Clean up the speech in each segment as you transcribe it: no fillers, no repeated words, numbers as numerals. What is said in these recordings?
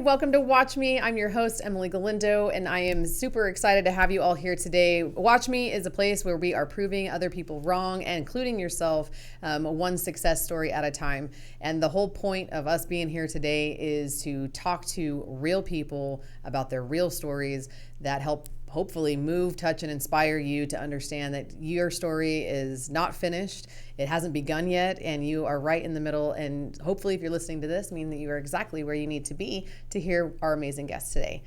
welcome to Watch Me. I'm your host, Emily Galindo, and I am super excited to have you all here today. Watch Me is a place where we are proving other people wrong, and including yourself, one success story at a time. And the whole point of us being here today is to talk to real people about their real stories that help hopefully move, touch, and inspire you to understand that your story is not finished. It hasn't begun yet, and you are right in the middle. And hopefully, if you're listening to this, mean that you are exactly where you need to be to hear our amazing guest today.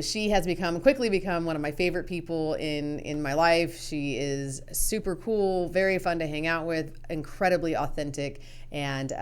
She has quickly become one of my favorite people in my life. She is super cool, very fun to hang out with, incredibly authentic, and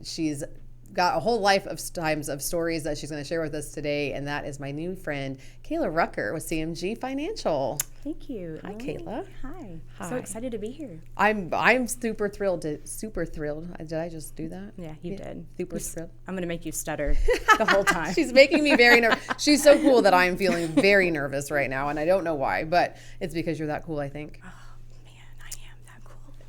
she's got a whole life of stories that she's going to share with us today, and that is my new friend Kayla Rucker with CMG Financial. Thank you. Hi, Kayla. Hi. So excited to be here. I'm super thrilled. Did I just do that? Yeah, you did. Super thrilled. I'm going to make you stutter the whole time. She's making me very nervous. She's so cool that I'm feeling very nervous right now, and I don't know why, but it's because you're that cool, I think.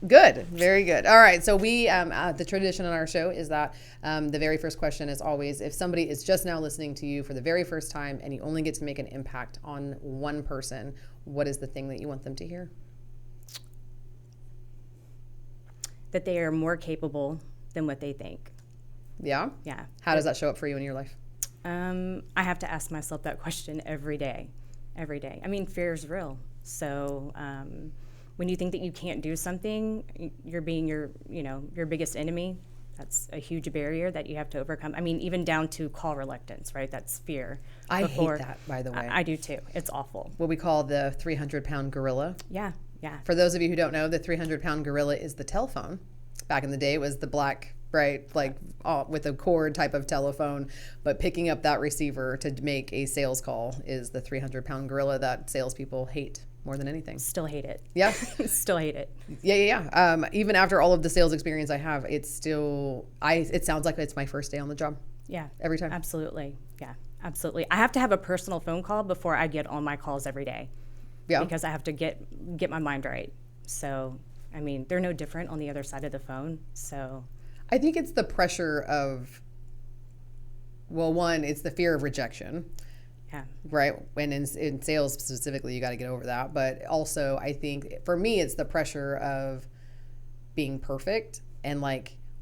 Good. Very good. All right. So the tradition on our show is that the very first question is always, if somebody is just now listening to you for the very first time and you only get to make an impact on one person, what is the thing that you want them to hear? That they are more capable than what they think. Yeah? Yeah. How does that show up for you in your life? I have to ask myself that question every day. Every day. I mean, fear is real. So, when you think that you can't do something, you're being your biggest enemy. That's a huge barrier that you have to overcome. I mean, even down to call reluctance, right? That's fear. I hate that, by the way. I do too. It's awful. What we call the 300-pound gorilla. Yeah. For those of you who don't know, the 300-pound gorilla is the telephone. Back in the day, it was the black, right, with a cord type of telephone. But picking up that receiver to make a sales call is the 300-pound gorilla that salespeople hate more than anything. Still hate it. Yeah. Still hate it. Yeah. Even after all of the sales experience I have, it sounds like it's my first day on the job. Yeah. Every time. Absolutely. Yeah, absolutely. I have to have a personal phone call before I get on my calls every day. Yeah. Because I have to get my mind right. So, I mean, they're no different on the other side of the phone. So I think it's the pressure of, one, it's the fear of rejection. Yeah. Right. And in sales specifically, you got to get over that. But also, I think for me, it's the pressure of being perfect. And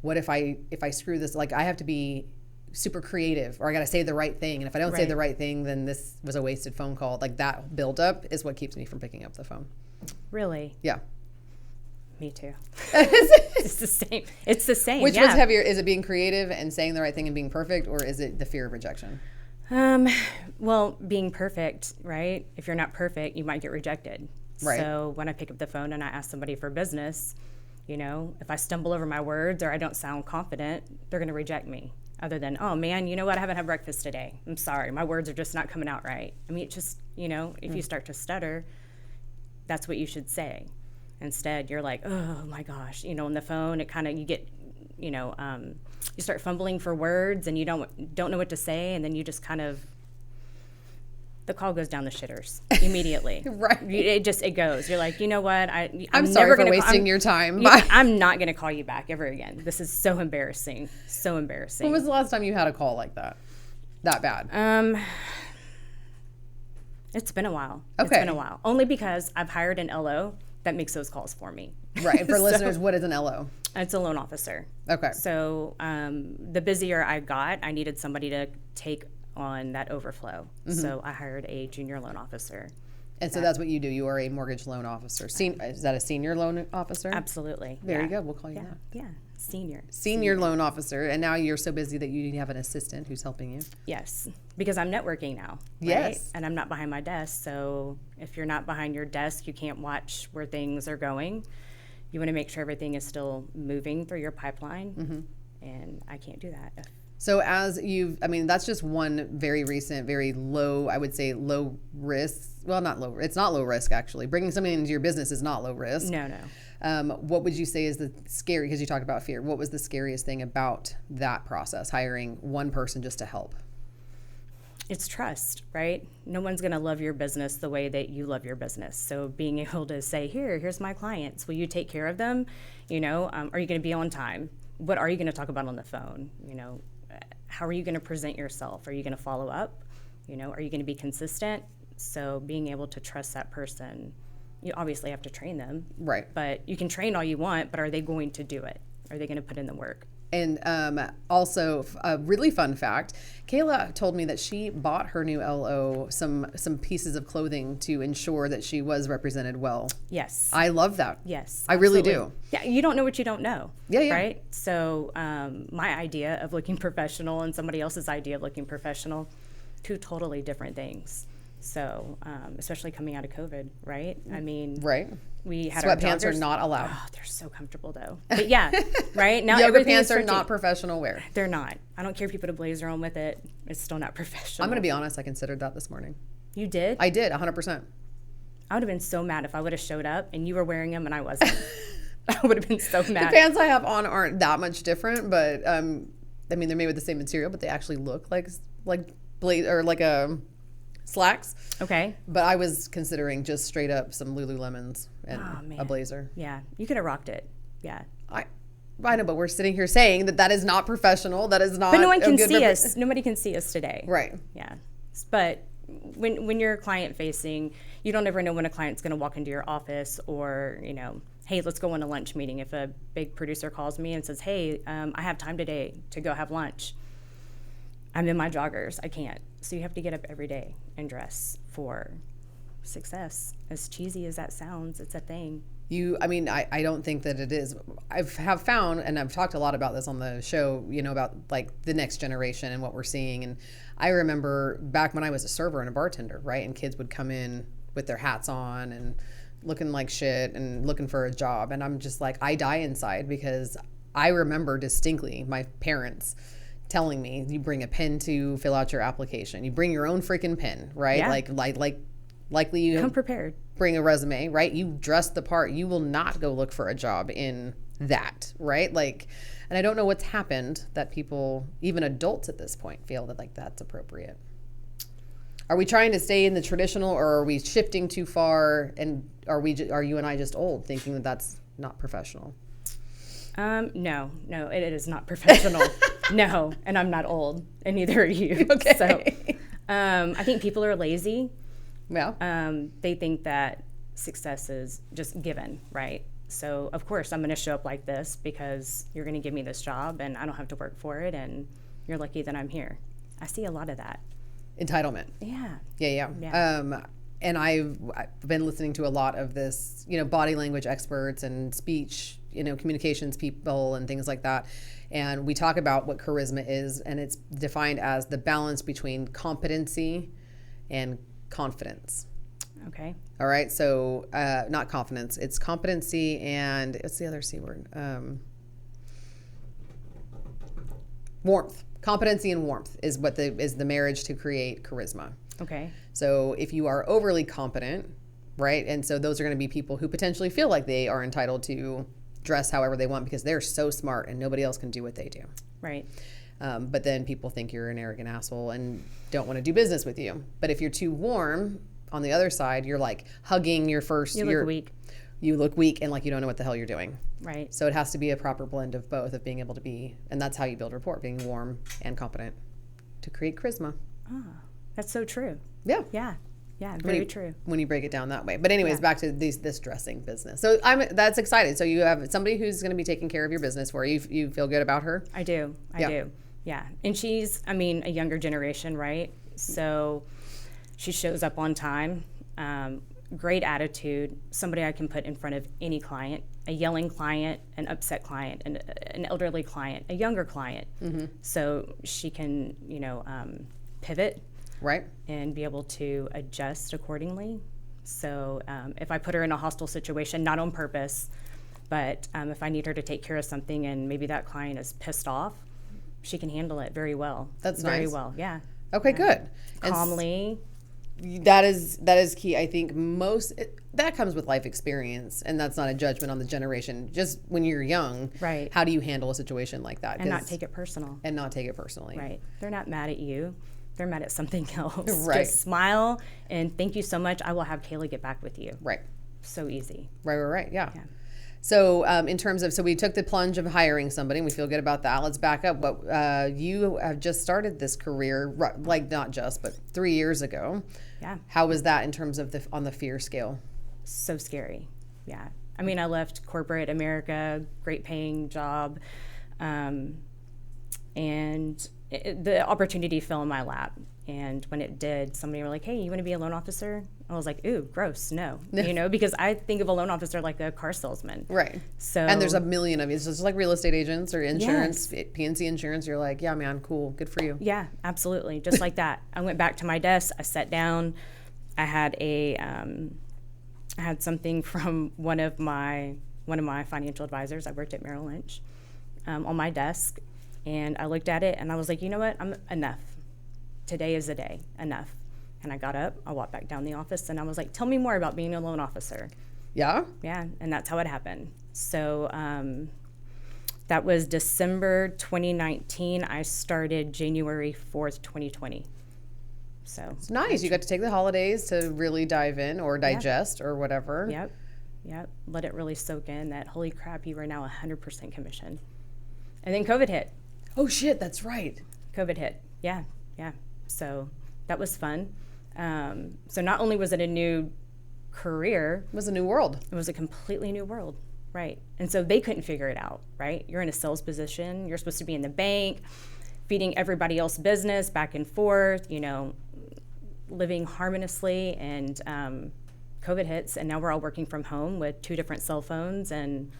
what if I screw this? I have to be super creative, or I got to say the right thing. And if I don't say the right thing, then this was a wasted phone call. That buildup is what keeps me from picking up the phone. Really? Yeah. Me too. It's the same. It's the same. Which one's heavier? Is it being creative and saying the right thing and being perfect, or is it the fear of rejection? Well, being perfect, right? If you're not perfect, you might get rejected. Right. So when I pick up the phone and I ask somebody for business, if I stumble over my words or I don't sound confident, they're going to reject me. Other than, oh man, you know what? I haven't had breakfast today. I'm sorry. My words are just not coming out right. I mean, it just, if you start to stutter, that's what you should say. Instead, you're like, oh my gosh, on the phone, it kind of, you get, you start fumbling for words and you don't know what to say, and then you just kind of, the call goes down the shitters immediately. Right. It goes. You're like, you know what? I'm sorry for wasting your time. I'm not going to call you back ever again. This is so embarrassing. So embarrassing. When was the last time you had a call like that? That bad? It's been a while. Okay. It's been a while. Only because I've hired an LO that makes those calls for me. Right. And for listeners, what is an LO? It's a loan officer. Okay. So the busier I got, I needed somebody to take on that overflow. Mm-hmm. So I hired a junior loan officer. And so that's what you do. You are a mortgage loan officer. Is that a senior loan officer? Absolutely. Very good. We'll call you that. Yeah. Senior loan officer. And now you're so busy that you have an assistant who's helping you. Yes. Because I'm networking now. Yes. Right? And I'm not behind my desk. So if you're not behind your desk, you can't watch where things are going. You want to make sure everything is still moving through your pipeline. Mm-hmm. And I can't do that. So that's just one very recent, very low, I would say low risk. Well, not low. It's not low risk, actually. Bringing somebody into your business is not low risk. No. What would you say is the scary, because you talked about fear, what was the scariest thing about that process, hiring one person just to help? It's trust, right? No one's going to love your business the way that you love your business. So being able to say, here's my clients. Will you take care of them? Are you going to be on time? What are you going to talk about on the phone? how are you going to present yourself? Are you going to follow up? You know, are you going to be consistent? So being able to trust that person, you obviously have to train them. Right. But you can train all you want, but are they going to do it? Are they going to put in the work? And also, a really fun fact, Kayla told me that she bought her new LO some pieces of clothing to ensure that she was represented well. Yes. I love that. Yes. I really do. Yeah, you don't know what you don't know. Yeah. Right? So my idea of looking professional and somebody else's idea of looking professional, two totally different things. So especially coming out of COVID, right? I mean, right. We had sweatpants our are not allowed. Oh, they're so comfortable though. But yeah, right now yoga everything pants is are not professional wear. They're not. I don't care if you put a blazer on with it. It's still not professional. I'm going to be honest. I considered that this morning. You did? I did, 100%. I would have been so mad if I would have showed up and you were wearing them and I wasn't. I would have been so mad. The pants I have on aren't that much different, but I mean they're made with the same material, but they actually look like blaze or like a slacks. Okay. But I was considering just straight up some Lululemons and a blazer. Yeah, you could have rocked it. Yeah. I know, but we're sitting here saying that is not professional. That is not. But no one can see us. Nobody can see us today. Right. Yeah. But when you're client facing, you don't ever know when a client's going to walk into your office or, you know, hey, let's go on a lunch meeting. If a big producer calls me and says, hey, I have time today to go have lunch. I'm in my joggers. I can't. So you have to get up every day and dress for success. As cheesy as that sounds, it's a thing. I don't think that it is. I have found, and I've talked a lot about this on the show, you know, about like the next generation and what we're seeing. And I remember back when I was a server and a bartender, right? And kids would come in with their hats on and looking like shit and looking for a job. And I'm just like, I die inside because I remember distinctly my parents telling me, you bring a pen to fill out your application. You bring your own freaking pen, right? Yeah. Likely you come prepared. Bring a resume, right? You dress the part. You will not go look for a job in that, right? Like, and I don't know what's happened that people, even adults at this point, feel that like that's appropriate. Are we trying to stay in the traditional, or are we shifting too far? And are you and I just old, thinking that that's not professional? No, it is not professional. No, and I'm not old, and neither are you. Okay. So, I think people are lazy. Yeah. They think that success is just given, right? So, of course, I'm going to show up like this because you're going to give me this job, and I don't have to work for it, and you're lucky that I'm here. I see a lot of that. Entitlement. Yeah. And I've been listening to a lot of this, you know, body language experts and speech, you know, communications people and things like that. And we talk about what charisma is, and it's defined as the balance between competency and confidence. Okay. All right. So not confidence, it's competency and what's the other C word? Warmth. Competency and warmth is what is the marriage to create charisma. Okay. So if you are overly competent, right? And so those are going to be people who potentially feel like they are entitled to dress however they want because they're so smart and nobody else can do what they do. Right. But then people think you're an arrogant asshole and don't want to do business with you. But if you're too warm, on the other side, you're like hugging your first. You look weak. You look weak and like you don't know what the hell you're doing. Right. So it has to be a proper blend of both, of being able to be, and that's how you build rapport, being warm and competent to create charisma. Ah, that's so true. Yeah. Yeah. Yeah, very true. When you break it down that way. But anyways, back to this dressing business. So that's excited. So you have somebody who's going to be taking care of your business for you. You feel good about her? I do. I do. Yeah. And she's, a younger generation, right? So she shows up on time, great attitude, somebody I can put in front of any client, a yelling client, an upset client, an elderly client, a younger client. Mm-hmm. So she can, pivot. Right. And be able to adjust accordingly. So if I put her in a hostile situation, not on purpose, but if I need her to take care of something and maybe that client is pissed off, she can handle it very well. That's very nice. well. Yeah. Okay, good. Calmly. That is key. I think that comes with life experience, and that's not a judgment on the generation. Just when you're young, right? How do you handle a situation like that? And not take it personal. Right. They're not mad at you. They're mad at something else. Right. Just smile and thank you so much. I will have Kayla get back with you. Right. So easy. Right. Yeah. So in terms of, so we took the plunge of hiring somebody and we feel good about that. Let's back up. But you have just started this career, like not just, but 3 years ago. Yeah. How was that in terms of on the fear scale? So scary. Yeah. I mean, I left corporate America, great paying job. And the opportunity fell in my lap. And when it did, somebody were like, hey, you want to be a loan officer? I was like, ooh, gross, no. Because I think of a loan officer like a car salesman. Right. So, and there's a million of you. So it's like real estate agents or insurance, yes. PNC insurance. You're like, yeah, man, cool. Good for you. Yeah, absolutely. Just like that. I went back to my desk. I sat down. I had I had something from one of my financial advisors. I worked at Merrill Lynch on my desk. And I looked at it and I was like, you know what? I'm enough. Today is the day. Enough. And I got up, I walked back down the office and I was like, tell me more about being a loan officer. Yeah? Yeah. And that's how it happened. So that was December 2019. I started January 4th, 2020. So it's nice. You got to take the holidays to really dive in or digest or whatever. Yep. Let it really soak in that, holy crap, you are now 100% commission. And then COVID hit. Oh, shit, that's right. COVID hit. Yeah. So that was fun. So not only was it a new career. It was a new world. It was a completely new world, right? And so they couldn't figure it out, right? You're in a sales position. You're supposed to be in the bank, feeding everybody else business back and forth, living harmoniously. And COVID hits, and now we're all working from home with 2 different cell phones, and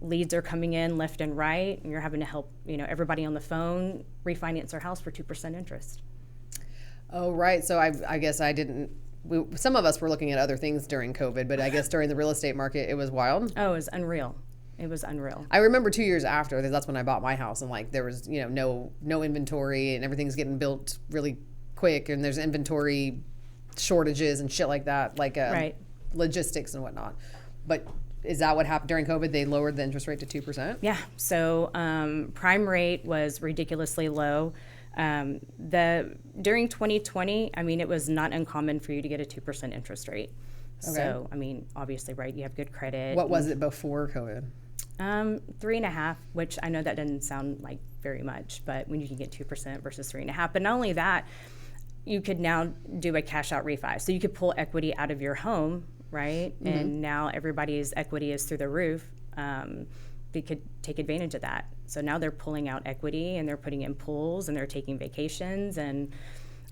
leads are coming in left and right, and you're having to help everybody on the phone refinance their house for 2% interest. Oh, right. So I guess some of us were looking at other things during COVID, but I guess during the real estate market, it was wild. Oh, it was unreal. It was unreal. I remember 2 years after, that's when I bought my house, and like there was no inventory, and everything's getting built really quick, and there's inventory shortages and shit like that, like right. Logistics and whatnot. But is that what happened during COVID? They lowered the interest rate to 2%? Yeah. So prime rate was ridiculously low. During 2020, I mean, it was not uncommon for you to get a 2% interest rate. Okay. So, I mean, obviously, right, you have good credit. What was it before COVID? 3.5, which I know that doesn't sound like very much, but when you can get 2% versus 3.5. But not only that, you could now do a cash out refi. So you could pull equity out of your home, right? Mm-hmm. And now everybody's equity is through the roof. They could take advantage of that. So now they're pulling out equity and they're putting in pools and they're taking vacations and.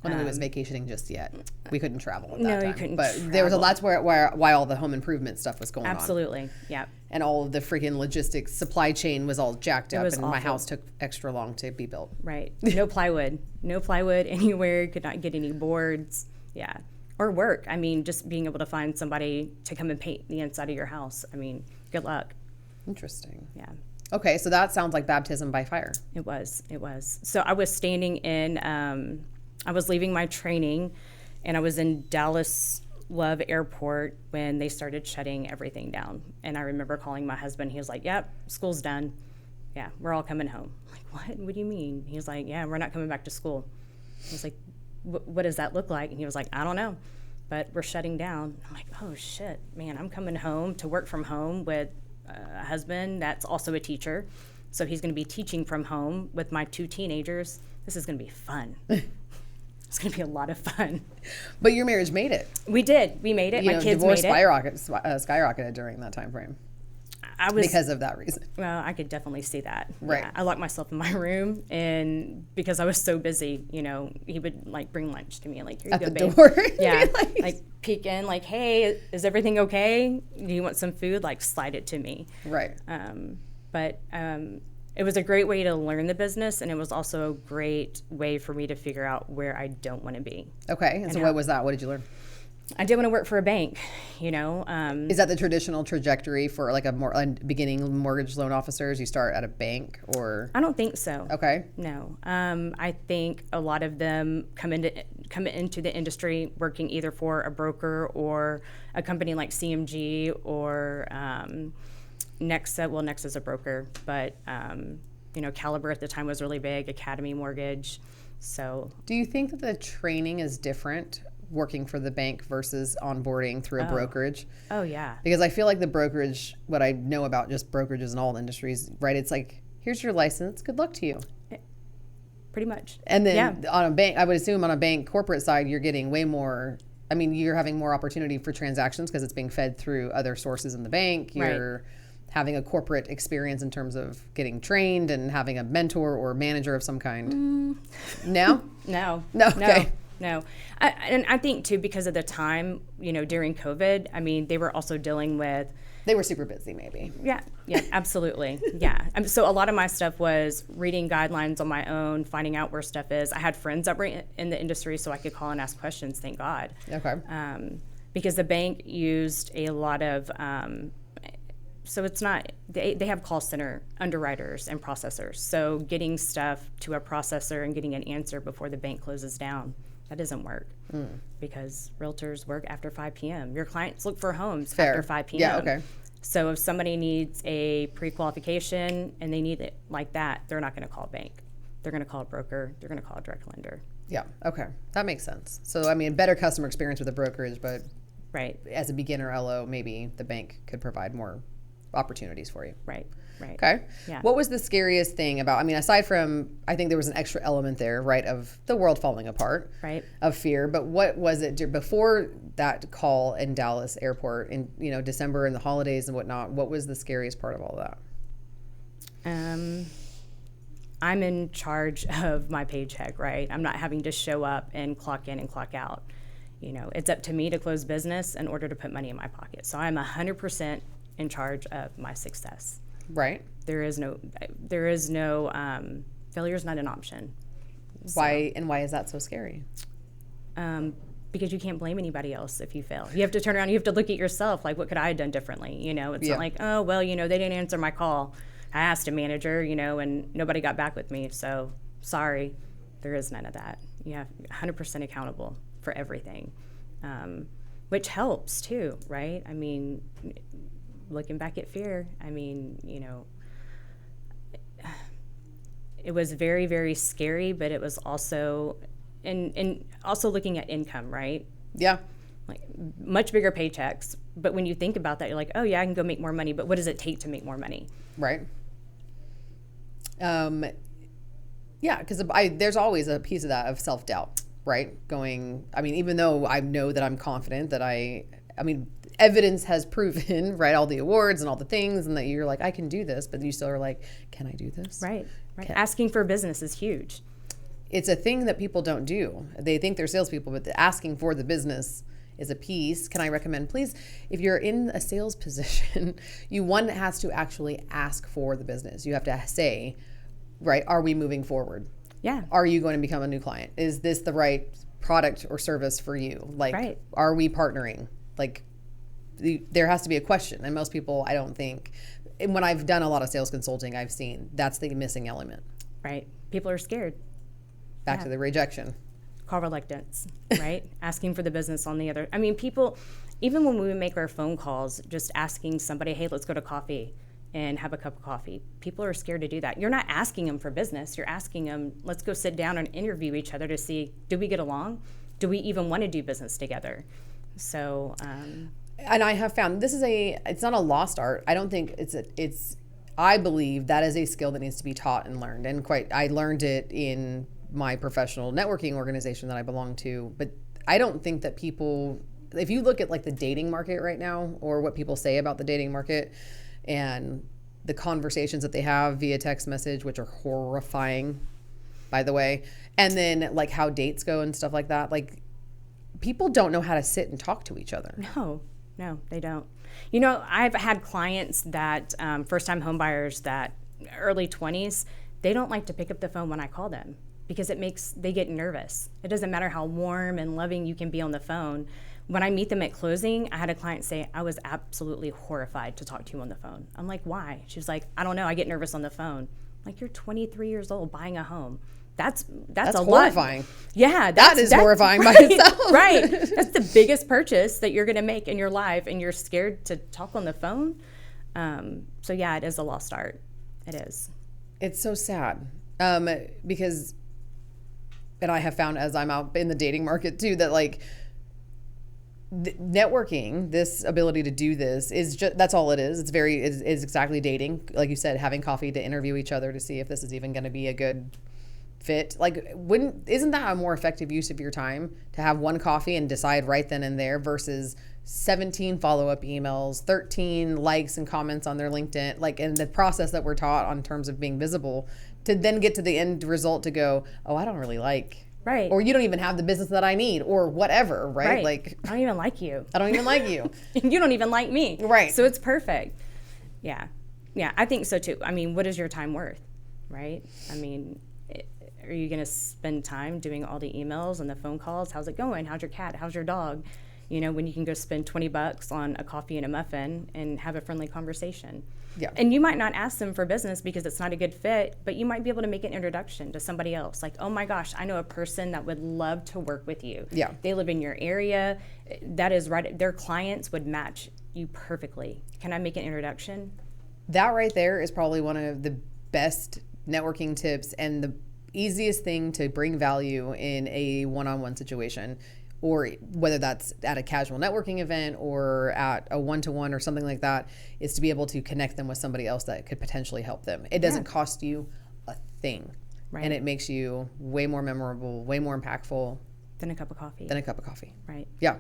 Nobody was vacationing just yet. We couldn't travel at that time. No, you couldn't. But travel. there was that's why all the home improvement stuff was going on. Absolutely, yeah. And all of the freaking logistics, supply chain was all jacked up, and awful. My house took extra long to be built. Right. No plywood anywhere. Could not get any boards. Yeah. Or work. I mean, just being able to find somebody to come and paint the inside of your house. I mean, good luck. Interesting. Yeah. Okay, so that sounds like baptism by fire. It was. So I was standing in, I was leaving my training, and I was in Dallas Love Airport when they started shutting everything down. And I remember calling my husband. He was like, yep, school's done. Yeah, we're all coming home. I'm like, what? What do you mean? He was like, yeah, we're not coming back to school. I was like, what does that look like? And he was like, I don't know, but we're shutting down. I'm like, oh, shit, man, I'm coming home to work from home with a husband that's also a teacher. So he's going to be teaching from home with my 2 teenagers. This is going to be fun. It's going to be a lot of fun. But your marriage made it. We did. We made it. My kids divorce made it. skyrocketed during that time frame. Because of that reason. Well, I could definitely see that. Right. Yeah, I locked myself in my room, and because I was so busy, he would like bring lunch to me, like, here you go, babe. Door. Yeah, like peek in, like, hey, is everything okay? Do you want some food? Like, slide it to me. Right. But it was a great way to learn the business, and it was also a great way for me to figure out where I don't want to be. Okay, and so what was that? What did you learn? I did want to work for a bank, Is that the traditional trajectory for like a beginning mortgage loan officers? You start at a bank, or? I don't think so. Okay. No. I think a lot of them come into the industry working either for a broker or a company like CMG or Nexa. Well, Nexa's a broker, but Caliber at the time was really big. Academy Mortgage. So, do you think that the training is different working for the bank versus onboarding through a brokerage? Oh, yeah. Because I feel like the brokerage, what I know about just brokerages in all industries, right? It's like, here's your license. Good luck to you. Pretty much. And then on a bank, I would assume on a bank corporate side, you're getting way more. I mean, you're having more opportunity for transactions because it's being fed through other sources in the bank. You're having a corporate experience in terms of getting trained and having a mentor or manager of some kind. No? No. Okay. No. And I think, too, because of the time, during COVID, I mean, they were also dealing with. They were super busy, maybe. Yeah, absolutely. Yeah. So a lot of my stuff was reading guidelines on my own, finding out where stuff is. I had friends that were in the industry so I could call and ask questions, thank God. Okay. Because the bank used a lot of, so it's not, they have call center underwriters and processors. So getting stuff to a processor and getting an answer before the bank closes down, that doesn't work. Because realtors work after 5 p.m. Your clients look for homes after 5 p.m. Yeah, okay. So if somebody needs a pre-qualification and they need it like that, they're not going to call a bank. They're going to call a broker. They're going to call a direct lender. Yeah, okay. That makes sense. So, I mean, better customer experience with a brokerage, but as a beginner LO, maybe the bank could provide more opportunities for you. Right. Okay. Yeah. What was the scariest thing about, I mean, aside from, I think there was an extra element there, right, of the world falling apart, of fear, but what was it before that call in Dallas airport in, December and the holidays and whatnot? What was the scariest part of all that? I'm in charge of my paycheck, right? I'm not having to show up and clock in and clock out. It's up to me to close business in order to put money in my pocket. So I'm 100% in charge of my success. Right. There is no failure is not an option. Why is that so scary? Because you can't blame anybody else if you fail. You have to turn around, you have to look at yourself, like, what could I have done differently? It's not like, oh, well, they didn't answer my call. I asked a manager, and nobody got back with me. So sorry, there is none of that. You have 100% accountable for everything, which helps too, right? I mean, looking back at fear, I mean, it was very, very scary, but it was also, and also looking at income, right? Yeah. Like much bigger paychecks. But when you think about that, you're like, oh yeah, I can go make more money, but what does it take to make more money? Right. Yeah, because there's always a piece of that of self-doubt, right? Even though I know that I'm confident that evidence has proven, right, all the awards and all the things, and that you're like, I can do this, but you still are like, can I do this? Right. Asking for business is huge. It's a thing that people don't do. They think they're salespeople, but asking for the business is a piece. Can I recommend, please, if you're in a sales position, one has to actually ask for the business. You have to say, right, are we moving forward? Yeah. Are you going to become a new client? Is this the right product or service for you? Like, are we partnering? Like, there has to be a question. And most people, I don't think, and when I've done a lot of sales consulting, I've seen that's the missing element. Right. People are scared. Back to the rejection. Call reluctance, right? Asking for the business on the other. I mean, people, even when we make our phone calls, just asking somebody, hey, let's go to coffee and have a cup of coffee. People are scared to do that. You're not asking them for business. You're asking them, let's go sit down and interview each other to see, do we get along? Do we even want to do business together? So, and I have found it's not a lost art. I don't think I believe that is a skill that needs to be taught and learned. And I learned it in my professional networking organization that I belong to. But I don't think that people, if you look at like the dating market right now, or what people say about the dating market and the conversations that they have via text message, which are horrifying, by the way, and then like how dates go and stuff like that, like people don't know how to sit and talk to each other. No, they don't. I've had clients that first-time home buyers that early 20s, they don't like to pick up the phone when I call them because they get nervous. It doesn't matter how warm and loving you can be on the phone. When I meet them at closing, I had a client say, I was absolutely horrified to talk to you on the phone. I'm like, why? She was like, I don't know, I get nervous on the phone. I'm like, you're 23 years old buying a home. That's a horrifying. Lot. Yeah, that is horrifying by itself. Right. That's the biggest purchase that you're going to make in your life, and you're scared to talk on the phone. So yeah, it is a lost art. It is. It's so sad because, and I have found as I'm out in the dating market too, that like networking, this ability to do this is just, that's all it is. It's is exactly dating. Like you said, having coffee to interview each other to see if this is even going to be a good fit. Like, isn't that a more effective use of your time to have one coffee and decide right then and there versus 17 follow-up emails, 13 likes and comments on their LinkedIn, like, and the process that we're taught on terms of being visible to then get to the end result to go, oh, I don't really like. Right. Or you don't even have the business that I need or whatever, right? Like, I don't even like you. I don't even like you. You don't even like me. Right. So it's perfect. Yeah. Yeah, I think so too. I mean, what is your time worth, right? I mean, are you going to spend time doing all the emails and the phone calls? How's it going? How's your cat? How's your dog? You know, when you can go spend $20 on a coffee and a muffin and have a friendly conversation. Yeah. And you might not ask them for business because it's not a good fit, but you might be able to make an introduction to somebody else. Like, oh my gosh, I know a person that would love to work with you. Yeah. They live in your area. That is right. Their clients would match you perfectly. Can I make an introduction? That right there is probably one of the best networking tips and the easiest thing to bring value in a one-on-one situation, or whether that's at a casual networking event or at a one-to-one or something like that, is to be able to connect them with somebody else that could potentially help them. It doesn't cost you a thing. Right. And it makes you way more memorable, way more impactful. Than a cup of coffee. Right. Yeah.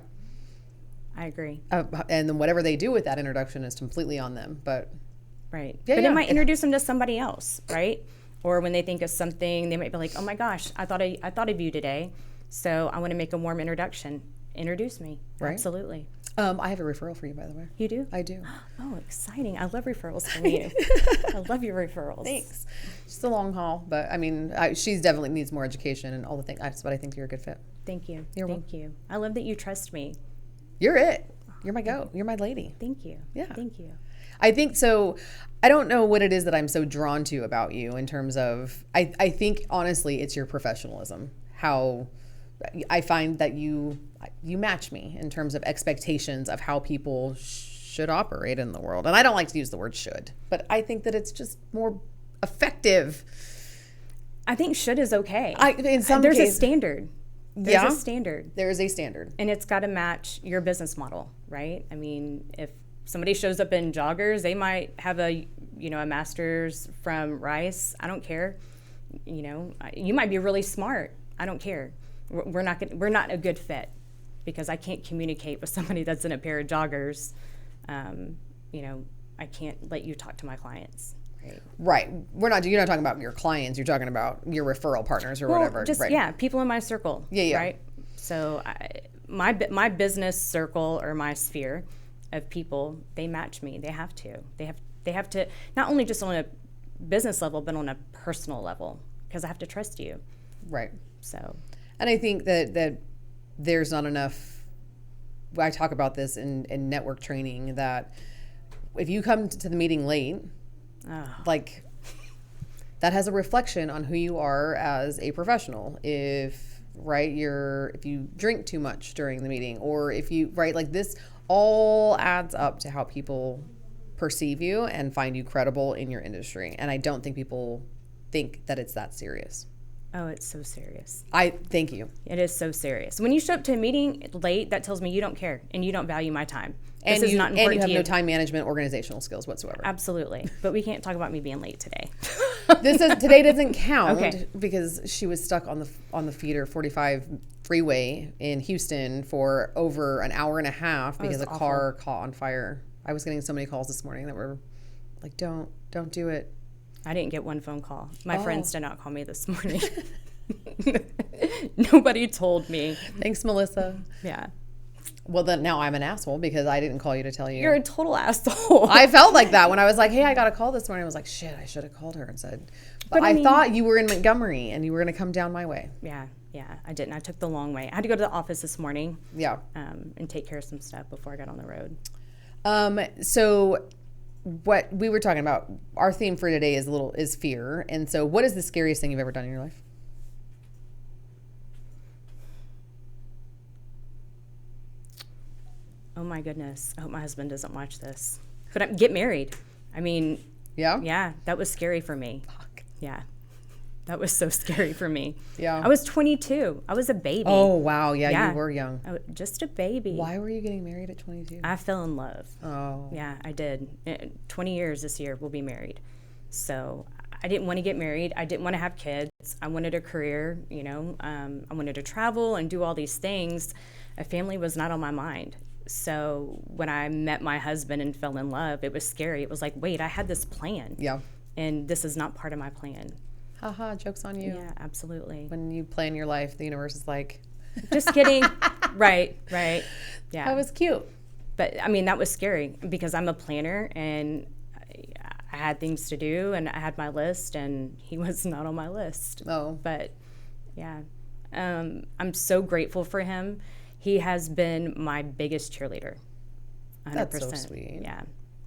I agree. And then whatever they do with that introduction is completely on them. But right. Yeah, but it might introduce them to somebody else, right? Or when they think of something, they might be like, oh my gosh, I thought of you today. So I want to make a warm introduction. Introduce me. Right. Absolutely. I have a referral for you, by the way. You do? I do. Oh, exciting. I love referrals from you. I love your referrals. Thanks. Just a long haul, but I mean, she's definitely needs more education and all the things, but I think you're a good fit. Thank you. Thank you. I love that you trust me. You're it. You're my go. You're my lady. Thank you. Yeah. Thank you. I think so. I don't know what it is that I'm so drawn to about you in terms of, I think honestly, it's your professionalism. How I find that you match me in terms of expectations of how people should operate in the world. And I don't like to use the word should, but I think that it's just more effective. I think should is okay. There's a standard. There's a standard. There is a standard. And it's got to match your business model, right? I mean, if somebody shows up in joggers, they might have a master's from Rice. I don't care. You might be really smart. I don't care. We're not a good fit because I can't communicate with somebody that's in a pair of joggers. I can't let you talk to my clients. Right. You're not talking about your clients. You're talking about your referral partners or whatever. Just, right. People in my circle. Yeah. Right. So my business circle or my sphere of people, they match me. They have to. They have to, not only just on a business level, but on a personal level, because I have to trust you. Right. So. And I think that there's not enough. I talk about this in network training, that if you come to the meeting late, like, that has a reflection on who you are as a professional. If you drink too much during the meeting, or if you, like, this all adds up to how people perceive you and find you credible in your industry. And I don't think people think that it's that serious. Oh, it's so serious. Thank you. It is so serious. When you show up to a meeting late, that tells me you don't care and you don't value my time. And this is not important and you have to no time management, organizational skills whatsoever. Absolutely. But we can't talk about me being late today. Today doesn't count, okay, because she was stuck on the feeder 45 freeway in Houston for over an hour and a half because a car caught on fire. I was getting so many calls this morning that were like, don't do it. I didn't get one phone call. My friends did not call me this morning. Nobody told me. Thanks, Melissa. Yeah. Well, then now I'm an asshole because I didn't call you to tell you. You're a total asshole. I felt like that when I was like, hey, I got a call this morning. I was like, shit, I should have called her and said, but I thought you were in Montgomery and you were going to come down my way. Yeah, I didn't. I took the long way. I had to go to the office this morning. Yeah. And take care of some stuff before I got on the road. So what we were talking about, our theme for today is fear. And so what is the scariest thing you've ever done in your life? Oh my goodness. I hope my husband doesn't watch this. But get married. I mean, yeah, that was scary for me. Fuck. Yeah. That was so scary for me. Yeah. I was 22. I was a baby. Oh, wow. Yeah, Yeah. you were young. Just a baby. Why were you getting married at 22? I fell in love. Oh. Yeah, I did. 20 years this year, we'll be married. So I didn't want to get married. I didn't want to have kids. I wanted a career, I wanted to travel and do all these things. A family was not on my mind. So when I met my husband and fell in love, it was scary. It was like, wait, I had this plan. Yeah. And this is not part of my plan. Haha, joke's on you. Yeah, absolutely. When you plan your life, the universe is like, just kidding. Right. Yeah. that was cute. But I mean, that was scary because I'm a planner and I had things to do and I had my list and he was not on my list. Oh. But yeah, I'm so grateful for him. He has been my biggest cheerleader. 100%. That's so sweet. Yeah.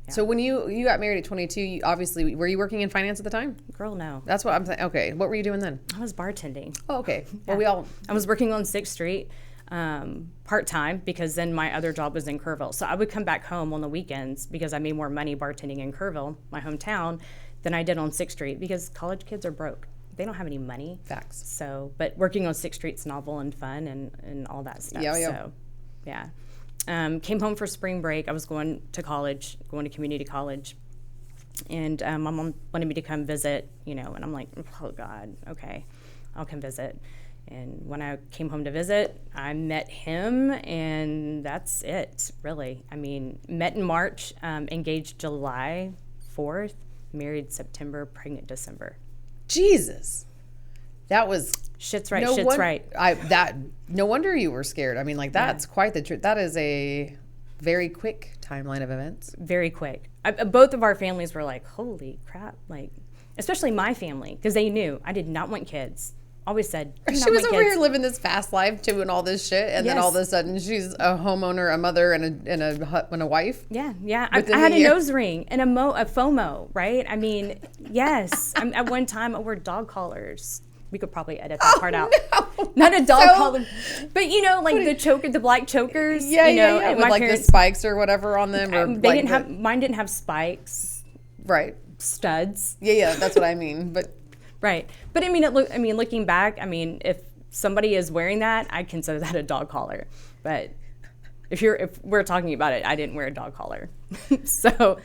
So when you got married at 22, you obviously, were you working in finance at the time? Girl, no. That's what I'm saying. Okay. What were you doing then? I was bartending. Oh, okay. Well, I was working on 6th Street part-time because then my other job was in Kerrville. So I would come back home on the weekends because I made more money bartending in Kerrville, my hometown, than I did on 6th Street because college kids are broke. They don't have any money. Facts. So, but working on 6th Street's novel and fun and all that stuff. Yeah. So, yeah. Came home for spring break. I was going to college, going to community college. And my mom wanted me to come visit, and I'm like, oh, God, okay, I'll come visit. And when I came home to visit, I met him, and that's it, really. I mean, met in March, engaged July 4th, married September, pregnant December. Jesus. That was Shit's right. No wonder you were scared. I mean, like, that's quite the truth. That is a very quick timeline of events. Very quick. Both of our families were like, holy crap. Like, especially my family, because they knew I did not want kids. Always said, She was over here living this fast life, doing all this shit, and then all of a sudden she's a homeowner, a mother, and a wife. Yeah. I had a nose ring and a FOMO, right? I mean, yes. At one time, I wore dog collars. We could probably edit that part out. No. Not a dog collar, but like the black chokers. Yeah. With like the spikes or whatever on them. Or mine didn't have spikes. Right. Studs. Yeah. That's what I mean. But right. But I mean, looking back, I mean, if somebody is wearing that, I consider that a dog collar. But if we're talking about it, I didn't wear a dog collar. So,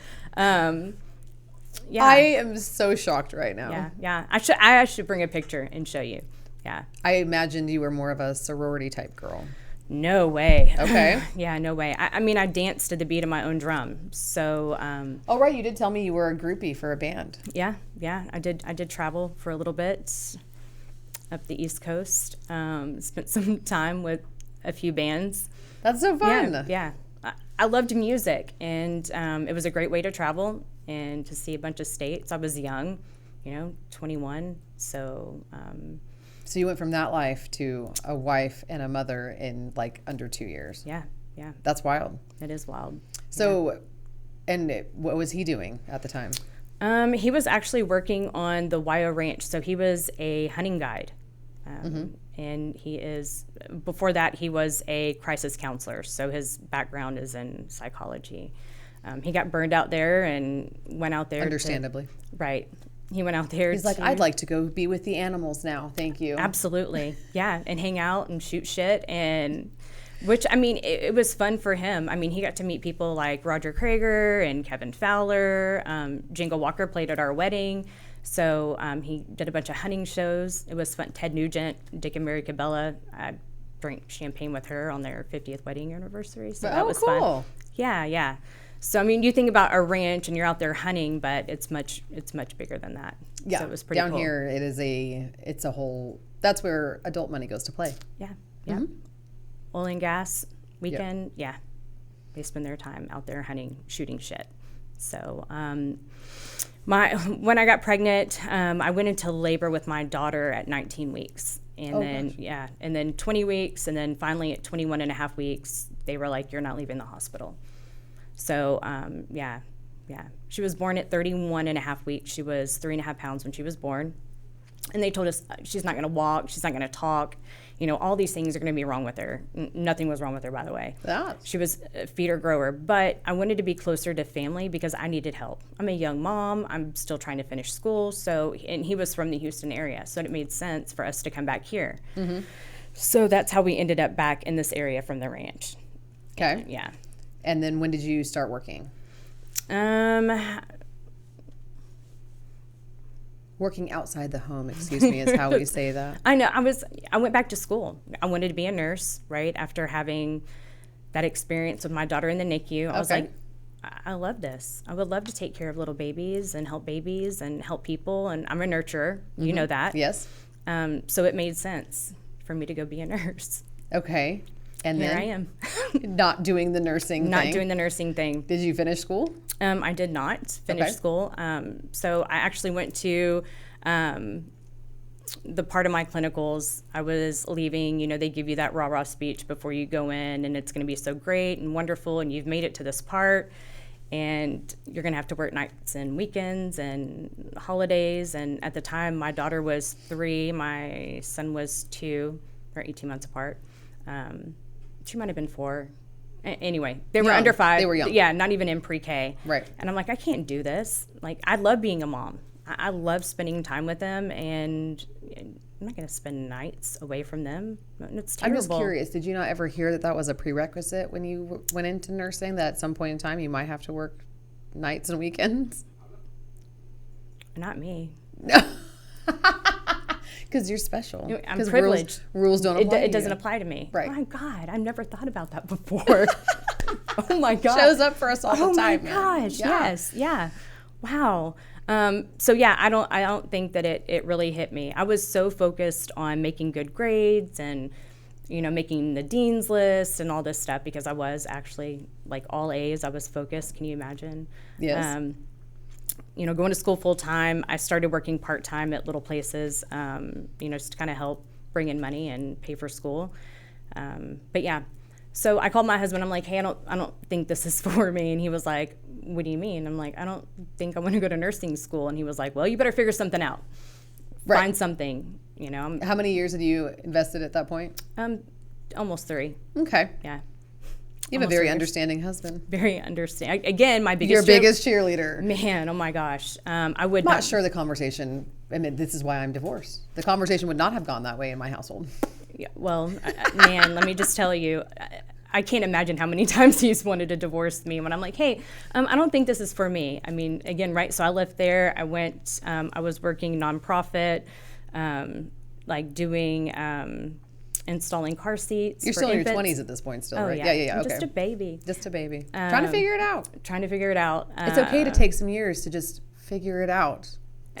yeah. I am so shocked right now. Yeah. I should bring a picture and show you. Yeah. I imagined you were more of a sorority type girl. No way. Okay. Yeah, no way. I mean, I danced to the beat of my own drum. So. Oh, right. You did tell me you were a groupie for a band. Yeah. I did travel for a little bit up the East Coast. Spent some time with a few bands. That's so fun. Yeah. I loved music, and it was a great way to travel and to see a bunch of states. I was young, 21. So. So you went from that life to a wife and a mother in like under 2 years. Yeah. That's wild. It is wild. So, and what was he doing at the time? He was actually working on the Wyo Ranch. So he was a hunting guide. And before that, he was a crisis counselor. So his background is in psychology. He got burned out there and went out there. Understandably. Right. He went out there. He's like, I'd like to go be with the animals now. Thank you. Absolutely. Yeah. And hang out and shoot shit. Which, I mean, it was fun for him. I mean, he got to meet people like Roger Krager and Kevin Fowler. Jingle Walker played at our wedding. So he did a bunch of hunting shows. It was fun. Ted Nugent, Dick and Mary Cabela. I drank champagne with her on their 50th wedding anniversary. So that was cool. Fun. Yeah. So, I mean, you think about a ranch and you're out there hunting, but it's much bigger than that. Yeah. So it was pretty cool. Down here, it's a whole, that's where adult money goes to play. Yeah. Oil and gas weekend. Yeah. They spend their time out there hunting, shooting shit. So, when I got pregnant, I went into labor with my daughter at 19 weeks. And then 20 weeks. And then finally at 21 and a half weeks, they were like, you're not leaving the hospital. So, She was born at 31 and a half weeks. She was 3.5 pounds when she was born. And they told us she's not going to walk, she's not going to talk. You know, all these things are going to be wrong with her. Nothing was wrong with her, by the way. She was a feeder grower. But I wanted to be closer to family because I needed help. I'm a young mom. I'm still trying to finish school. So, and he was from the Houston area. So it made sense for us to come back here. Mm-hmm. So that's how we ended up back in this area from the ranch. Okay. Yeah. And then when did you start working? Working outside the home, excuse me, is how we say that. I know. I went back to school. I wanted to be a nurse, right? After having that experience with my daughter in the NICU, I was like, I love this. I would love to take care of little babies and help people. And I'm a nurturer. Mm-hmm. You know that. Yes. So it made sense for me to go be a nurse. Okay. And here then I am. Not doing the nursing thing. Did you finish school? I did not finish school. So I actually went to the part of my clinicals. I was leaving, you know, they give you that rah-rah speech before you go in, and it's going to be so great and wonderful, and you've made it to this part, and you're going to have to work nights and weekends and holidays. And at the time, my daughter was 3, my son was 2, they're 18 months apart. She might have been 4. Anyway, they were under 5. They were young. Yeah, not even in pre-K. Right. And I'm like, I can't do this. Like, I love being a mom. I love spending time with them, and I'm not going to spend nights away from them. It's terrible. I'm just curious. Did you not ever hear that was a prerequisite when you went into nursing, that at some point in time you might have to work nights and weekends? Not me. Because you're special. I'm privileged. Rules don't apply to you. It doesn't apply to me. Right. Oh, my God. I've never thought about that before. Oh, my God. Shows up for us all the time. Oh, my gosh. Yeah. Yes. Yeah. Wow. So, yeah, I don't think that it really hit me. I was so focused on making good grades and, you know, making the dean's list and all this stuff, because I was actually, like, all A's. I was focused. Can you imagine? Yes. You know, going to school full time. I started working part time at little places, you know, just to kind of help bring in money and pay for school. But yeah, so I called my husband. I'm like, hey, I don't think this is for me. And he was like, what do you mean? I'm like, I don't think I want to go to nursing school. And he was like, well, you better figure something out. Right. Find something. You know. How many years had you invested at that point? Almost 3. Okay. Yeah. You have a very understanding husband. Very understanding. Again, my biggest Your biggest cheerleader. Man, oh my gosh. I would not sure the conversation, I mean, this is why I'm divorced. The conversation would not have gone that way in my household. Yeah, well, man, let me just tell you, I can't imagine how many times he's wanted to divorce me when I'm like, hey, I don't think this is for me. I mean, again, right, so I left there. I went, I was working nonprofit, like doing installing car seats. You're for still in infants. your 20s at this point still, oh, right? Yeah, yeah. Okay. Just a baby. Just a baby. Trying to figure it out. It's okay to take some years to just figure it out.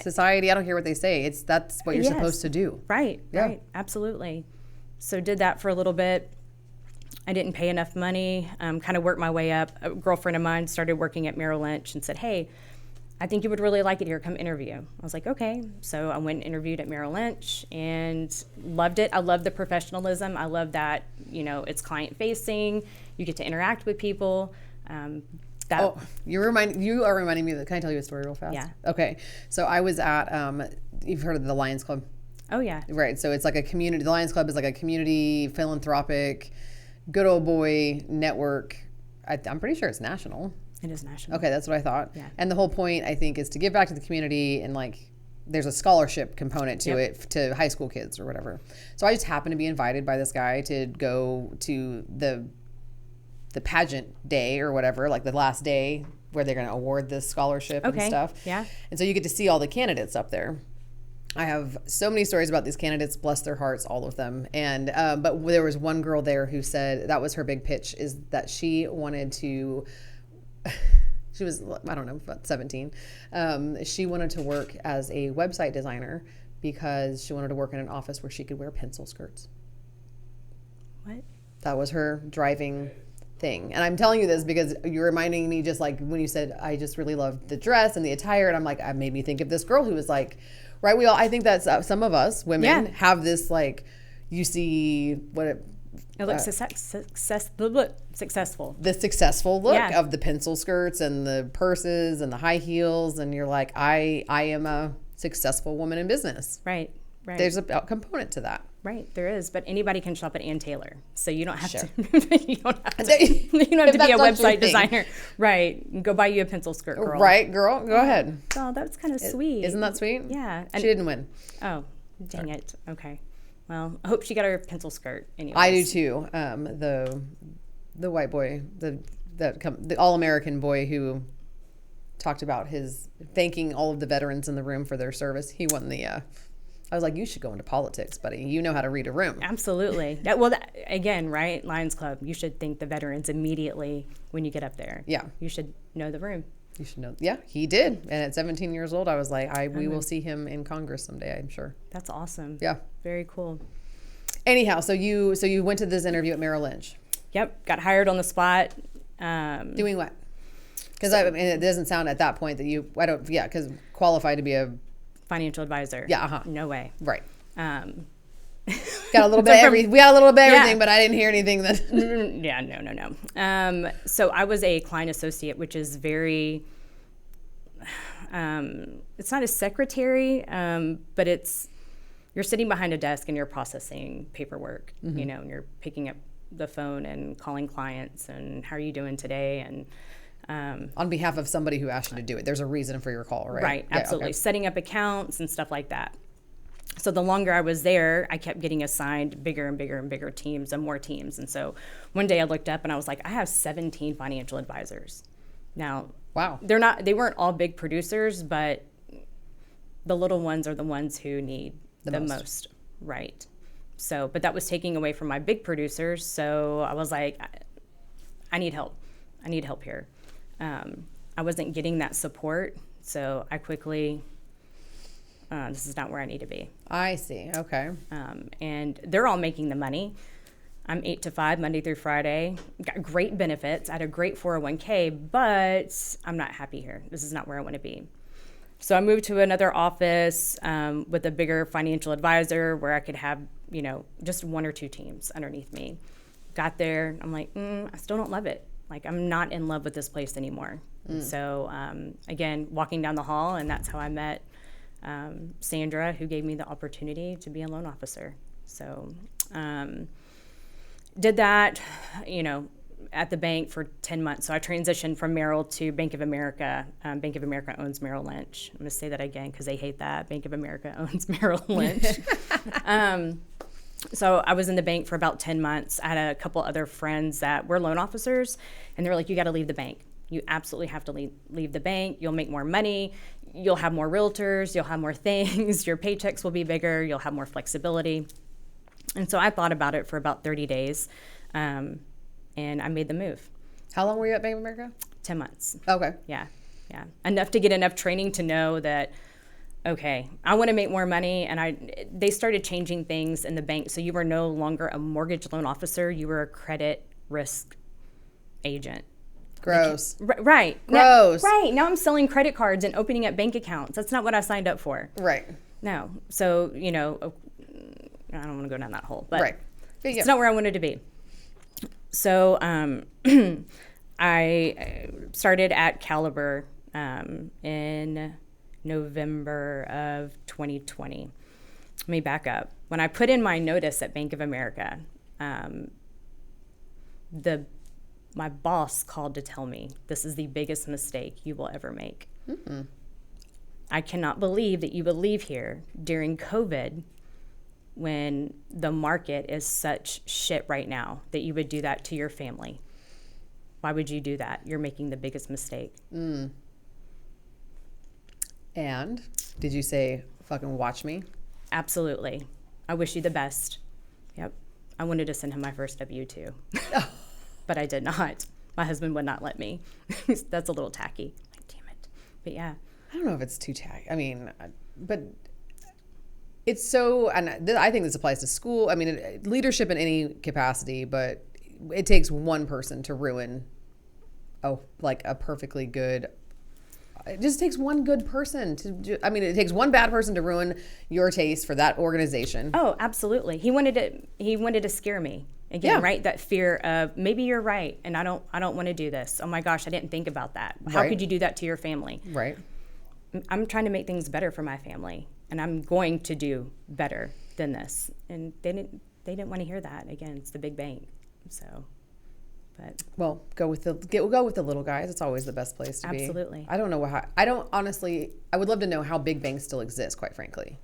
Society, I don't care what they say. That's what you're supposed to do. Right, yeah. Right. Absolutely. So did that for a little bit. I didn't pay enough money, kind of worked my way up. A girlfriend of mine started working at Merrill Lynch and said, hey, I think you would really like it here. Come interview. I was like, okay. So I went and interviewed at Merrill Lynch and loved it. I love the professionalism. I love that, you know, it's client facing. You get to interact with people. You are reminding me of that. Can I tell you a story real fast? Yeah. Okay. So I was at, you've heard of the Lions Club? Oh, yeah. Right. So it's like a community, the Lions Club is like a community philanthropic, good old boy network. I'm pretty sure it's national. It is national. Okay, that's what I thought. Yeah. And the whole point, I think, is to give back to the community, and like there's a scholarship component to it to high school kids or whatever. So I just happened to be invited by this guy to go to the pageant day or whatever, like the last day where they're going to award this scholarship and stuff. Yeah. And so you get to see all the candidates up there. I have so many stories about these candidates, bless their hearts, all of them. And but there was one girl there who said that was her big pitch, is that she wanted to. She was, I don't know, about 17. She wanted to work as a website designer because she wanted to work in an office where she could wear pencil skirts. What? That was her driving thing. And I'm telling you this because you're reminding me, just like when you said, I just really loved the dress and the attire. And I'm like, it made me think of this girl who was like, right, I think that's some of us women have this, like, you see what it looks successful. The successful look of the pencil skirts and the purses and the high heels, and you're like, I am a successful woman in business. Right. Right. There's a component to that. Right, there is, but anybody can shop at Ann Taylor, so you don't have Sure. to. You don't have to, you don't have to be a website designer, right? Go buy you a pencil skirt, girl. Right, girl, go ahead. Oh, that's kind of sweet. Isn't that sweet? Yeah. She didn't win. Oh, dang it. Okay. Well, I hope she got her pencil skirt. Anyways. I do too. The white boy, the all-American boy who talked about his thanking all of the veterans in the room for their service. He won the. I was like, you should go into politics, buddy. You know how to read a room. Absolutely. Again, right? Lions Club. You should thank the veterans immediately when you get up there. Yeah. You should know the room. You should know. Yeah, he did. And at 17 years old, I was like, we will see him in Congress someday, I'm sure. That's awesome. Yeah. Very cool. Anyhow, so you went to this interview at Merrill Lynch. Yep. Got hired on the spot. Doing what? Because it doesn't sound at that point that because qualified to be a financial advisor. Yeah. Uh-huh. No way. Right. Got a little bit we got a little bit of everything, but I didn't hear anything that. Yeah. No. So I was a client associate, which is very. It's not a secretary, but you're sitting behind a desk and you're processing paperwork. Mm-hmm. And you're picking up the phone and calling clients and how are you doing today and. On behalf of somebody who asked you to do it. There's a reason for your call, right? Right, absolutely. Yeah, okay. Setting up accounts and stuff like that. So the longer I was there, I kept getting assigned bigger and bigger and bigger teams and more teams. And so one day I looked up and I was like, I have 17 financial advisors. Now, wow. They weren't all big producers, but the little ones are the ones who need the most. Right. So, but that was taking away from my big producers. So I was like, I need help. I need help here. I wasn't getting that support, so I quickly, this is not where I need to be. I see, okay. And they're all making the money. I'm 8 to 5, Monday through Friday. Got great benefits. I had a great 401k, but I'm not happy here. This is not where I want to be. So I moved to another office with a bigger financial advisor where I could have, just one or two teams underneath me. Got there, I'm like, I still don't love it. Like, I'm not in love with this place anymore. So, again, walking down the hall, and that's how I met Sandra, who gave me the opportunity to be a loan officer. So, did that, at the bank for 10 months. So I transitioned from Merrill to Bank of America. Bank of America owns Merrill Lynch. I'm going to say that again because they hate that. Bank of America owns Merrill Lynch. So I was in the bank for about 10 months. I had a couple other friends that were loan officers, and they were like, you got to leave the bank. You absolutely have to leave the bank. You'll make more money. You'll have more realtors. You'll have more things. Your paychecks will be bigger. You'll have more flexibility. And so I thought about it for about 30 days, and I made the move. How long were you at Bank of America? 10 months. Okay. Yeah. Enough to get enough training to know that, okay, I want to make more money. And they started changing things in the bank. So you were no longer a mortgage loan officer. You were a credit risk agent. Gross. Right. Gross. Now I'm selling credit cards and opening up bank accounts. That's not what I signed up for. Right. No. So, I don't want to go down that hole. But right. It's not where I wanted to be. So I started at Caliber in November of 2020. Let me back up. When I put in my notice at Bank of America, my boss called to tell me this is the biggest mistake you will ever make. Mm-hmm. I cannot believe that you would leave here during COVID when the market is such shit right now that you would do that to your family. Why would you do that? You're making the biggest mistake. Mm. And did you say, fucking watch me? Absolutely. I wish you the best. Yep. I wanted to send him my first W-2, but I did not. My husband would not let me. That's a little tacky. Like, damn it. But yeah. I don't know if it's too tacky. I mean, but it's so, and I think this applies to school. I mean, leadership in any capacity, but it takes one person to ruin, a perfectly good. It just takes one good person it takes one bad person to ruin your taste for that organization. Oh, absolutely. He wanted to scare me. Again, right? That fear of maybe you're right and I don't want to do this. Oh my gosh, I didn't think about that. How could you do that to your family? Right. I'm trying to make things better for my family. and I'm going to do better than this. And they didn't want to hear that. Again, it's the big bank. So, but well, go with the little guys. It's always the best place to be. Absolutely. I don't know I would love to know how big banks still exist, quite frankly.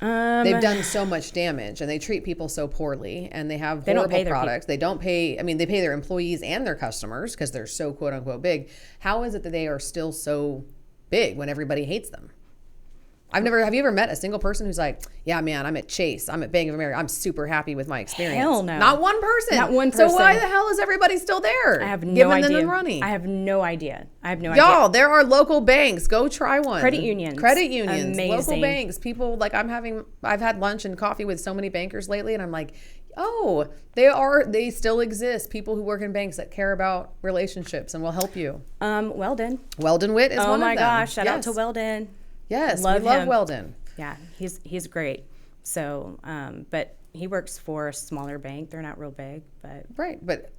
They've done so much damage, and they treat people so poorly, and they have horrible products. They don't pay. I mean, they pay their employees and their customers because they're so quote unquote big. How is it that they are still so big when everybody hates them? Have you ever met a single person who's like, yeah, man, I'm at Chase, I'm at Bank of America, I'm super happy with my experience? Hell no. Not one person. Not one person. So why the hell is everybody still there? I have no giving idea. them the money? I have no idea. Y'all, there are local banks. Go try one. Credit unions. Amazing. Local banks. People, like I've had lunch and coffee with so many bankers lately, and I'm like, oh, they still exist. People who work in banks that care about relationships and will help you. Weldon. Weldon Witt is one of them. Oh my gosh, shout out to Weldon. Yes, we love Weldon. Yeah, he's great. So, but he works for a smaller bank. They're not real big, but right. But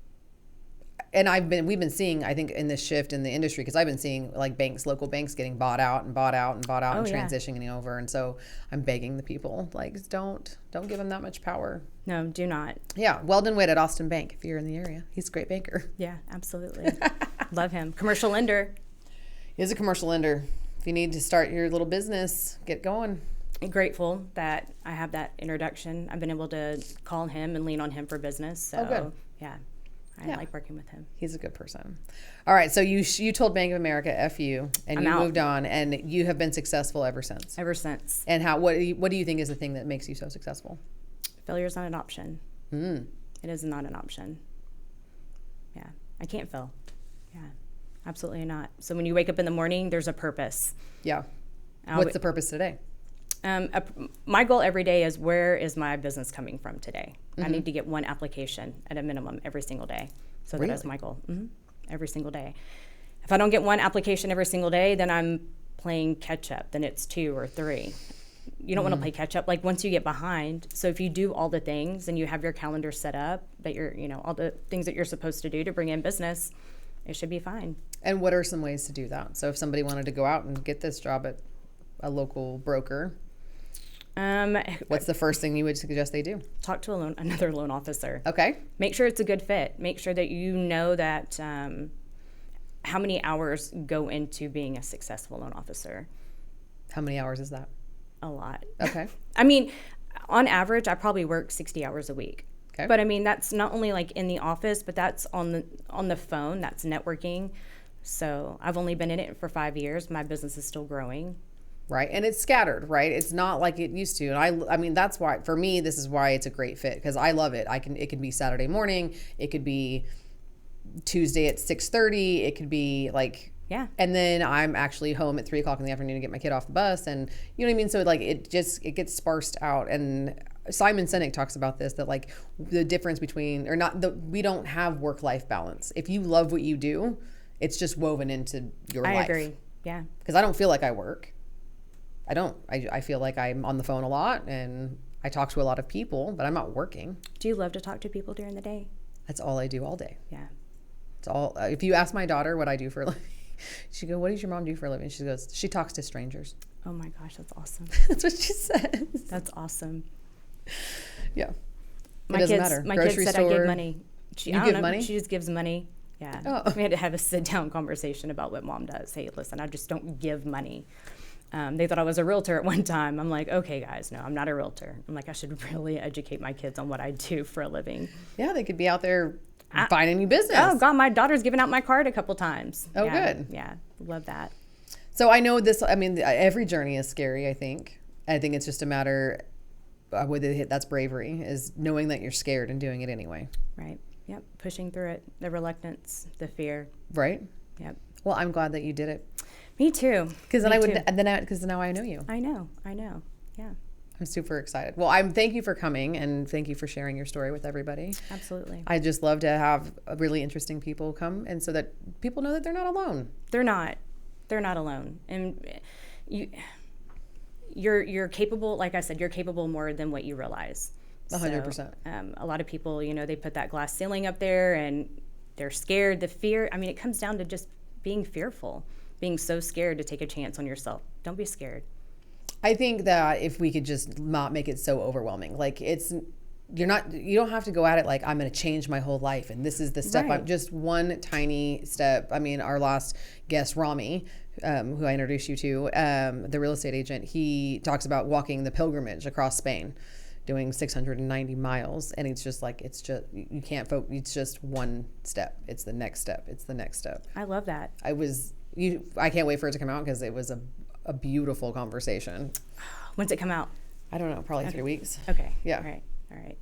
we've been seeing, I think, in this shift in the industry, because I've been seeing like local banks getting bought out and transitioning over. And so I'm begging the people, like, don't give them that much power. No, do not. Yeah, Weldon Witt at Austin Bank, if you're in the area, he's a great banker. Yeah, absolutely. Love him. Commercial lender. He's a commercial lender. If you need to start your little business, get going. I'm grateful that I have that introduction. I've been able to call him and lean on him for business. So, good. Yeah, I like working with him. He's a good person. All right, so you told Bank of America, F you, and you moved on, and you have been successful ever since. Ever since. And what do you think is the thing that makes you so successful? Failure is not an option. It is not an option. Yeah, I can't fail. Yeah. Absolutely not. So when you wake up in the morning, there's a purpose. Yeah. What's the purpose today? My goal every day is, where is my business coming from today? I need to get one application at a minimum every single day. So that is my goal. Every single day. If I don't get one application every single day, then I'm playing catch up. Then it's 2 or 3. You don't want to play catch up. Like, once you get behind. So if you do all the things and you have your calendar set up, that you're, all the things that you're supposed to do to bring in business, it should be fine. And what are some ways to do that? So if somebody wanted to go out and get this job at a local broker, what's the first thing you would suggest they do? Talk to another loan officer. Okay. Make sure it's a good fit. Make sure that you know that how many hours go into being a successful loan officer. How many hours is that? A lot. Okay. I mean, on average, I probably work 60 hours a week. Okay. But I mean, that's not only like in the office, but that's on the phone. That's networking. So I've only been in it for 5 years. My business is still growing. Right. And it's scattered, right? It's not like it used to. And I mean, that's why, for me, this is why it's a great fit, because I love it. It can be Saturday morning. It could be Tuesday at 6:30. It could be like, yeah. And then I'm actually home at 3 o'clock in the afternoon to get my kid off the bus. And you know what I mean? So like, it gets sparsed out. And Simon Sinek talks about this, that like the difference between, we don't have work-life balance. If you love what you do, it's just woven into your life. I agree. Yeah. Because I don't feel like I work. I don't. I feel like I'm on the phone a lot and I talk to a lot of people, but I'm not working. Do you love to talk to people during the day? That's all I do all day. Yeah. It's all. If you ask my daughter what I do for a living, she goes, "What does your mom do for a living?" She goes, "She talks to strangers." Oh my gosh, that's awesome. That's what she says. That's awesome. Yeah. My kids said I give money. You give money? She just gives money. Yeah. Oh. We had to have a sit-down conversation about what mom does. Hey, listen, I just don't give money. They thought I was a realtor at one time. I'm like, okay, guys, no, I'm not a realtor. I'm like, I should really educate my kids on what I do for a living. Yeah, they could be out there finding new business. Oh, God, my daughter's given out my card a couple times. Oh, yeah, good. Yeah, love that. So I know this, I mean, every journey is scary, I think. I think it's just a matter, that's bravery, is knowing that you're scared and doing it anyway. Right. Yep. Pushing through it, the reluctance, the fear. Right. Yep. Well, I'm glad that you did it. Me too. Because now I know you. I know. Yeah. I'm super excited. Well, thank you for coming, and thank you for sharing your story with everybody. Absolutely. I just love to have really interesting people come, and so that people know that they're not alone. They're not alone. And you're capable, like I said, you're capable more than what you realize. 100%. So, a lot of people, they put that glass ceiling up there and they're scared. The fear, it comes down to just being fearful, being so scared to take a chance on yourself. Don't be scared. I think that if we could just not make it so overwhelming, like you don't have to go at it like I'm going to change my whole life and this is the step. Right. Just one tiny step. I mean, our last guest, Rami, who I introduced you to, the real estate agent, he talks about walking the pilgrimage across Spain, doing 690 miles. And it's just like, you can't focus. It's just one step. It's the next step. It's the next step. I love that. I can't wait for it to come out because it was a beautiful conversation. When's it come out? I don't know, probably 3 weeks. Okay. Yeah. All right.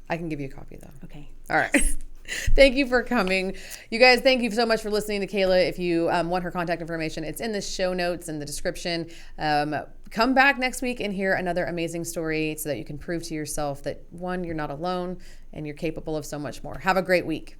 I can give you a copy though. Okay. All right. Thank you for coming. You guys, thank you so much for listening to Kayla. If you want her contact information, it's in the show notes and the description. Come back next week and hear another amazing story so that you can prove to yourself that, one, you're not alone and you're capable of so much more. Have a great week.